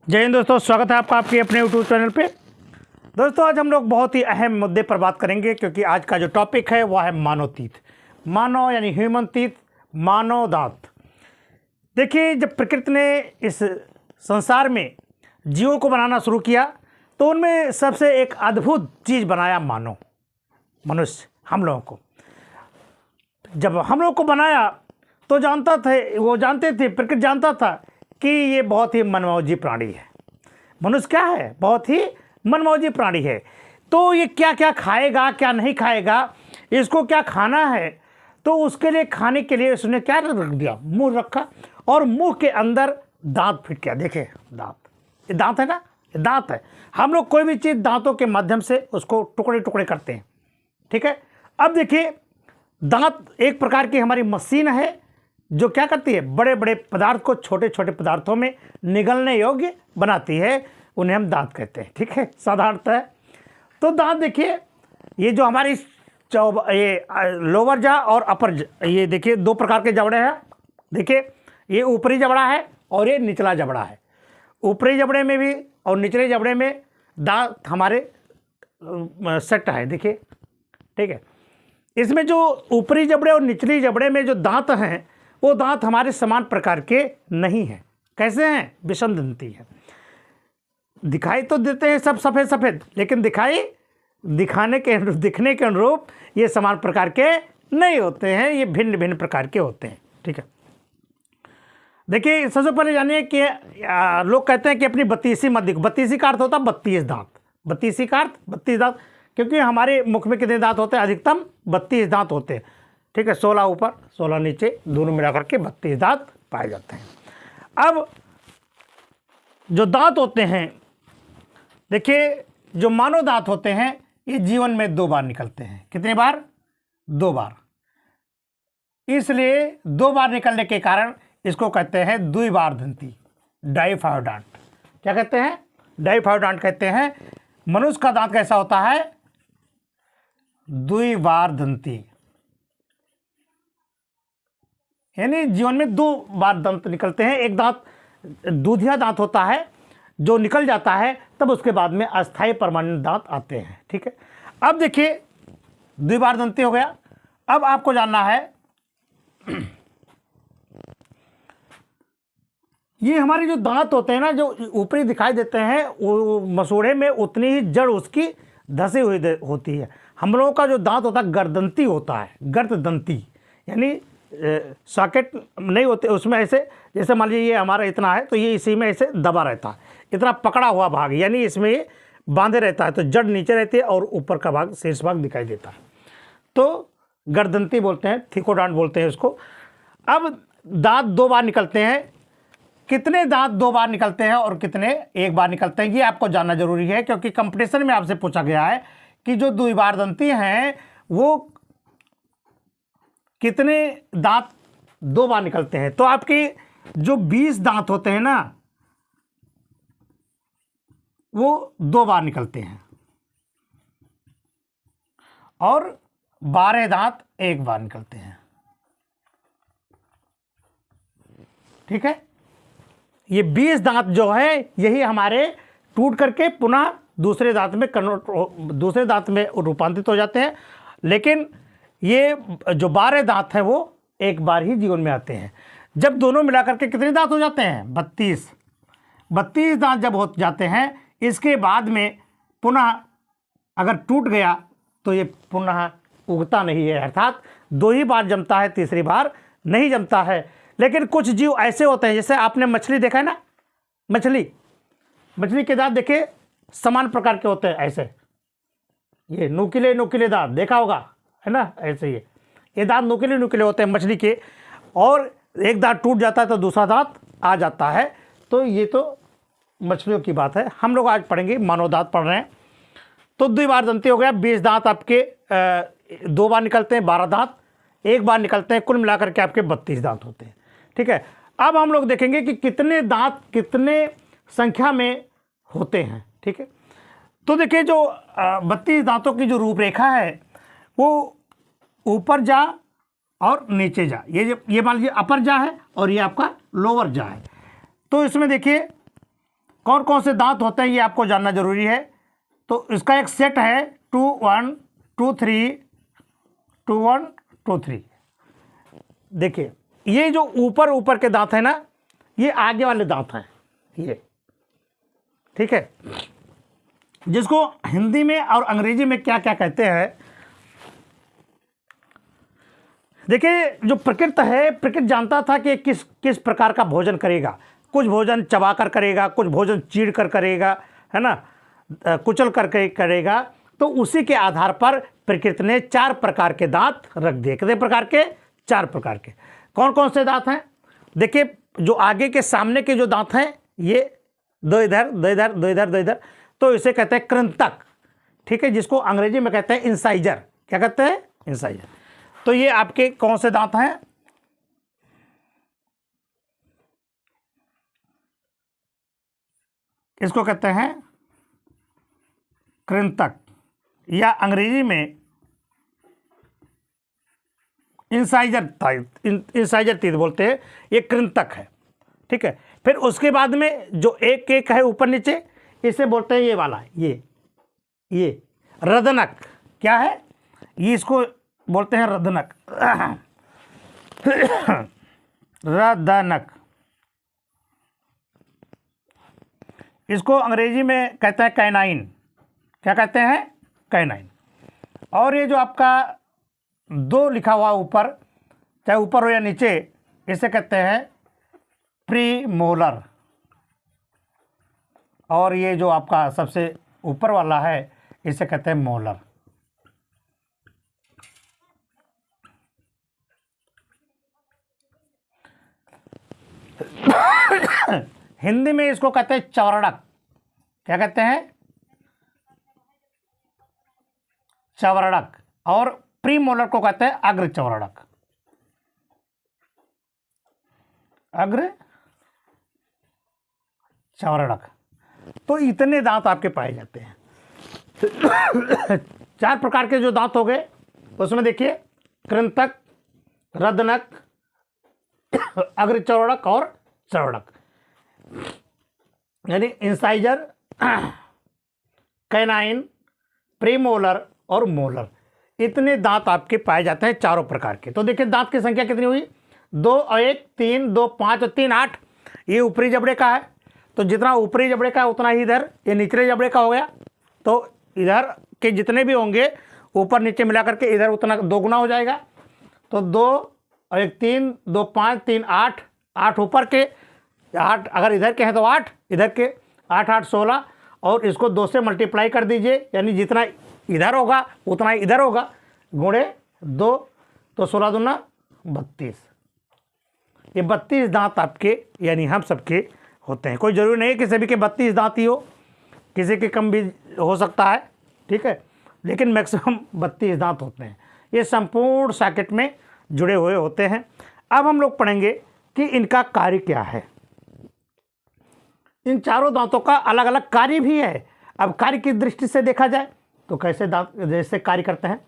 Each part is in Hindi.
जय हिंद दोस्तों, स्वागत है आपका आपके अपने यूट्यूब चैनल पे। दोस्तों आज हम लोग बहुत ही अहम मुद्दे पर बात करेंगे, क्योंकि आज का जो टॉपिक है वह है मानव तीत। मानव यानी ह्यूमन तीत, मानव दांत। देखिए, जब प्रकृति ने इस संसार में जीवों को बनाना शुरू किया तो उनमें सबसे एक अद्भुत चीज़ बनाया मानव, मनुष्य, हम लोगों को। जब हम लोग को बनाया तो जानते थे, प्रकृति जानता था कि ये बहुत ही मनमौजी प्राणी है। मनुष्य क्या है? बहुत ही मनमौजी प्राणी है। तो ये क्या क्या खाएगा, क्या नहीं खाएगा, इसको क्या खाना है, तो उसके लिए खाने के लिए उसने क्या रख दिया? मुंह रखा, और मुंह के अंदर दांत फिट किया। देखे दांत, ये दांत है ना, ये दांत है। हम लोग कोई भी चीज़ दांतों के माध्यम से उसको टुकड़े टुकड़े करते हैं, ठीक है। अब देखिए, दांत एक प्रकार की हमारी मशीन है जो क्या करती है? बड़े बड़े पदार्थ को छोटे छोटे पदार्थों में निगलने योग्य बनाती है। उन्हें हम दांत कहते हैं, ठीक है, साधारणतः। तो दांत देखिए, ये जो हमारी ये लोअर जा और अपर ये देखिए दो प्रकार के जबड़े हैं। देखिए, ये ऊपरी जबड़ा है और ये निचला जबड़ा है। ऊपरी जबड़े में भी और निचले जबड़े में दांत हमारे सेट है, देखिए, ठीक है। इसमें जो ऊपरी जबड़े और निचली जबड़े में जो दांत हैं, वो दांत हमारे समान प्रकार के नहीं हैं। कैसे हैं? विषम दंती है। दिखाई तो देते हैं सब सफ़ेद सफ़ेद, लेकिन दिखने के अनुरूप ये समान प्रकार के नहीं होते हैं, ये भिन्न भिन्न प्रकार के होते हैं, ठीक है। देखिए, सबसे पहले जानिए कि लोग कहते हैं कि अपनी बत्तीसी मत दिखो। बत्तीसी का अर्थ होता है 32 दांत। बत्तीसी का अर्थ 32 दांत, क्योंकि हमारे मुख में कितने दांत होते हैं? अधिकतम 32 दांत होते हैं, ठीक है। 16 ऊपर 16 नीचे, दोनों मिलाकर के 32 दांत पाए जाते हैं। अब जो दांत होते हैं, देखिए, जो मानव दांत होते हैं, ये जीवन में 2 बार निकलते हैं। कितने बार? 2 बार। इसलिए 2 बार निकलने के कारण इसको कहते हैं द्विबार दंती, डाइफायोडांट। क्या कहते हैं? डाइफायोडांट कहते हैं। मनुष्य का दांत कैसा होता है? द्विबार दंती, यानी जीवन में 2 बार दांत निकलते हैं। एक दांत दूधिया दांत होता है, जो निकल जाता है, तब उसके बाद में अस्थायी परमानेंट दांत आते हैं, ठीक है। अब देखिए, द्विबार दंती हो गया। अब आपको जानना है, ये हमारे जो दांत होते हैं ना, जो ऊपरी दिखाई देते हैं, वो मसूड़े में उतनी ही जड़ उसकी धसी हुई होती है। हम लोगों का जो दांत होता है गर्दंती होता है, गर्ददंती, यानी सॉकेट नहीं होते उसमें। ऐसे जैसे मान लीजिए ये हमारा इतना है, तो ये इसी में ऐसे दबा रहता है, इतना पकड़ा हुआ भाग, यानी इसमें ये बांधे रहता है। तो जड़ नीचे रहती है और ऊपर का भाग, शीर्ष भाग दिखाई देता है, तो गर्दंती बोलते हैं, थिकोडांट बोलते हैं उसको। अब दांत 2 बार निकलते हैं। कितने दांत 2 बार निकलते हैं और कितने 1 बार निकलते हैं, ये आपको जानना जरूरी है, क्योंकि कंपटीशन में आपसे पूछा गया है कि जो द्विबार दंती हैं वो कितने दांत 2 बार निकलते हैं। तो आपके जो 20 दांत होते हैं ना, वो 2 बार निकलते हैं, और 12 दांत 1 बार निकलते हैं, ठीक है। ये 20 दांत जो है, यही हमारे टूट करके पुनः दूसरे दांत में रूपांतरित हो जाते हैं। लेकिन ये जो 12 दांत हैं, वो 1 बार ही जीवन में आते हैं। जब दोनों मिलाकर के कितने दांत हो जाते हैं? 32 दांत जब हो जाते हैं, इसके बाद में पुनः अगर टूट गया तो ये पुनः उगता नहीं है, अर्थात 2 ही बार जमता है, तीसरी बार नहीं जमता है। लेकिन कुछ जीव ऐसे होते हैं, जैसे आपने मछली देखा है ना, मछली के दांत देखिए समान प्रकार के होते हैं, ऐसे ये नुकीले दांत देखा होगा, है ना, ऐसे ये दांत नुकीले होते हैं मछली के, और एक दांत टूट जाता है तो दूसरा दांत आ जाता है। तो ये तो मछलियों की बात है। हम लोग आज पढ़ेंगे, मानव दांत पढ़ रहे हैं। तो द्विबार दंती हो गया। 20 दांत आपके 2 बार निकलते हैं, 12 दांत 1 बार निकलते हैं, कुल मिलाकर के आपके 32 दांत होते हैं, ठीक है। अब हम लोग देखेंगे कि कितने दांत कितने संख्या में होते हैं, ठीक है। तो देखिए, जो 32 दांतों की जो रूपरेखा है, वो ऊपर जा और नीचे जा, ये मान लीजिए अपर जा है और ये आपका लोअर जा है। तो इसमें देखिए, कौन कौन से दांत होते हैं ये आपको जानना जरूरी है। तो इसका एक सेट है 2 1 2 3 2 1 2 3। देखिए ये जो ऊपर ऊपर के दांत है ना, ये आगे वाले दांत हैं ये, ठीक है, जिसको हिंदी में और अंग्रेजी में क्या क्या कहते हैं। देखिए जो प्रकृति है, प्रकृति जानता था कि किस किस प्रकार का भोजन करेगा। कुछ भोजन चबा कर करेगा, कुछ भोजन चीड़ कर करेगा, है ना, कुचल करके करेगा। तो उसी के आधार पर प्रकृति ने 4 प्रकार के दांत रख दिए। कितने प्रकार के? 4 प्रकार के। कौन कौन से दांत हैं? देखिए जो आगे के सामने के जो दांत हैं, ये 2 इधर 2 इधर 2 इधर 2 इधर, तो इसे कहते हैं कृंतक, ठीक है, जिसको अंग्रेजी में कहते हैं इंसाइजर। क्या कहते हैं? इंसाइजर। तो ये आपके कौन से दांत हैं? इसको कहते हैं कृंतक, या अंग्रेजी में इंसाइजर टीथ बोलते हैं। ये कृंतक है, ठीक है। फिर उसके बाद में जो एक एक है ऊपर नीचे, इसे बोलते हैं ये वाला, ये रदनक। क्या है ये? इसको बोलते हैं रदनक। रदनक, इसको अंग्रेजी में कहते हैं कैनाइन। क्या कहते हैं? कैनाइन। और ये जो आपका 2 लिखा हुआ ऊपर, चाहे ऊपर हो या नीचे, इसे कहते हैं प्रीमोलर। और ये जो आपका सबसे ऊपर वाला है, इसे कहते हैं मोलर। हिंदी में इसको कहते हैं चवरड़क। क्या कहते हैं? चवरड़क। और प्रीमोलर को कहते हैं अग्र चवरड़क। अग्र चवरड़क। तो इतने दांत आपके पाए जाते हैं। 4 प्रकार के जो दांत हो गए, उसमें देखिए कृंतक, रदनक, अग्र चवरड़क और चवरड़क, यानी इंसाइजर, कैनाइन, प्रीमोलर और मोलर। इतने दांत आपके पाए जाते हैं 4 प्रकार के। तो देखिए दांत की संख्या कितनी हुई? 2 और 1 3, 2 5 और 3 8। ये ऊपरी जबड़े का है, तो जितना ऊपरी जबड़े का है उतना ही इधर ये निचले जबड़े का हो गया। तो इधर के जितने भी होंगे ऊपर नीचे मिला करके इधर उतना 2 गुना हो जाएगा। तो 2 और 1 3, 2 5 3 8, 8 ऊपर के 8, अगर इधर के हैं तो 8, इधर के 8 8 16, और इसको 2 से मल्टीप्लाई कर दीजिए, यानी जितना इधर होगा उतना ही इधर होगा, गुणे 2, तो 16 दूना 32। ये 32 दांत आपके, यानी हम सबके होते हैं। कोई ज़रूरी नहीं है कि सभी के 32 दांत ही हो, किसी के कम भी हो सकता है, ठीक है, लेकिन मैक्सिमम 32 दांत होते हैं। ये संपूर्ण सॉकेट में जुड़े हुए होते हैं। अब हम लोग पढ़ेंगे कि इनका कार्य क्या है। इन चारों दांतों का अलग अलग कार्य भी है। अब कार्य की दृष्टि से देखा जाए तो कैसे दांत जैसे कार्य करते हैं।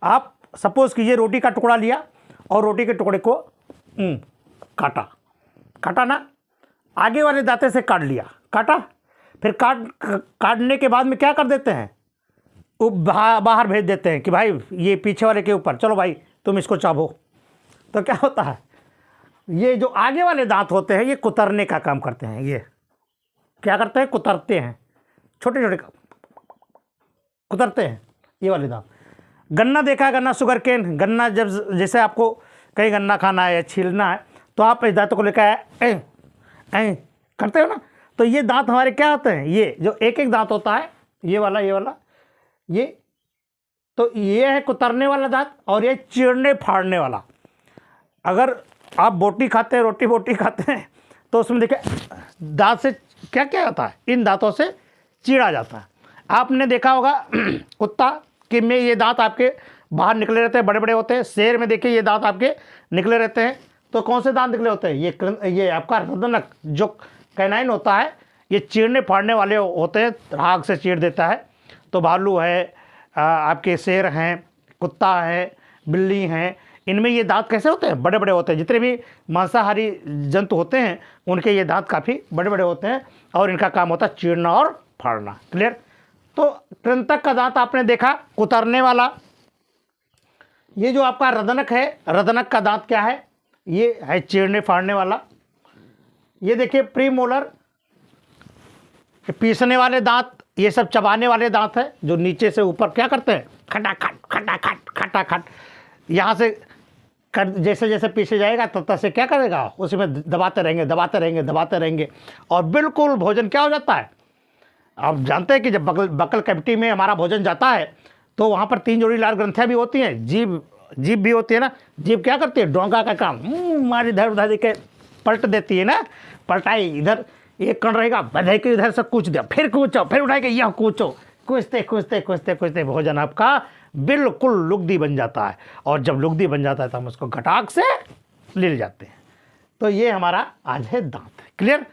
आप सपोज कीजिए रोटी का टुकड़ा लिया और रोटी के टुकड़े को काटा ना, आगे वाले दांते से काट लिया, काटा, फिर काटने के बाद में क्या कर देते हैं? वो बाहर भेज देते हैं कि भाई ये पीछे वाले के ऊपर, चलो भाई तुम इसको चाबो। तो क्या होता है? ये जो आगे वाले दांत होते हैं ये कुतरने का काम करते हैं। ये क्या करते हैं? कुतरते हैं, छोटे छोटे कुतरते हैं ये वाले दांत। गन्ना देखा है, गन्ना शुगर केन, गन्ना जब जैसे आपको कहीं गन्ना खाना है या छीलना है तो आप इस दांतों को लेकर ऐ करते हो ना। तो ये दांत हमारे क्या होते हैं? ये जो एक एक दांत होता है, ये वाला ये, तो ये है कुतरने वाला दांत, और ये चीरने फाड़ने वाला। अगर आप बोटी खाते हैं, रोटी खाते हैं, तो उसमें देखिए दांत से क्या क्या होता है? इन दांतों से चीरा जाता है। आपने देखा होगा कुत्ता कि में ये दांत आपके बाहर निकले रहते हैं, बड़े बड़े होते हैं। शेर में देखिए ये दांत आपके निकले रहते हैं। तो कौन से दांत निकले होते हैं? ये आपका रदनक जो कैनाइन होता है, ये चीरने फाड़ने वाले होते हैं, आग से चीर देता है। तो भालू है, आपके शेर हैं, कुत्ता है, बिल्ली हैं, इनमें ये दांत कैसे होते हैं, बड़े बड़े होते हैं। जितने भी मांसाहारी जंतु होते हैं उनके ये दांत काफ़ी बड़े बड़े होते हैं और इनका काम होता है चीरना और फाड़ना। क्लियर। तो कृंतक का दांत आपने देखा कुतरने वाला। ये जो आपका रदनक है, रदनक का दांत क्या है, ये है चीरने फाड़ने वाला। ये देखिए प्रीमोलर, पीसने वाले दांत, ये सब चबाने वाले दांत है जो नीचे से ऊपर क्या करते हैं, खटाखट खटाखट खटाखट, यहाँ से जैसे जैसे पीछे जाएगा तब तक से क्या करेगा, उसी में दबाते रहेंगे दबाते रहेंगे दबाते रहेंगे और बिल्कुल भोजन क्या हो जाता है। आप जानते हैं कि जब बकल कैविटी में हमारा भोजन जाता है तो वहाँ पर 3 जोड़ी लाल ग्रंथियाँ भी होती हैं, जीभ भी होती है ना। जीभ क्या करती है, डोंगा का काम, हमारी इधर उधर के पलट देती है ना, पलटाई इधर एक कण रहेगा, बधाई के इधर से कूच दिया, फिर कूचो, फिर उठाए के यह कूचो, कूचते कूचते कूचते कूचते भोजन आपका बिल्कुल लुगदी बन जाता है। और जब लुगदी बन जाता है तो हम उसको घटाक से ले जाते हैं। तो ये हमारा आज है दांत। क्लियर।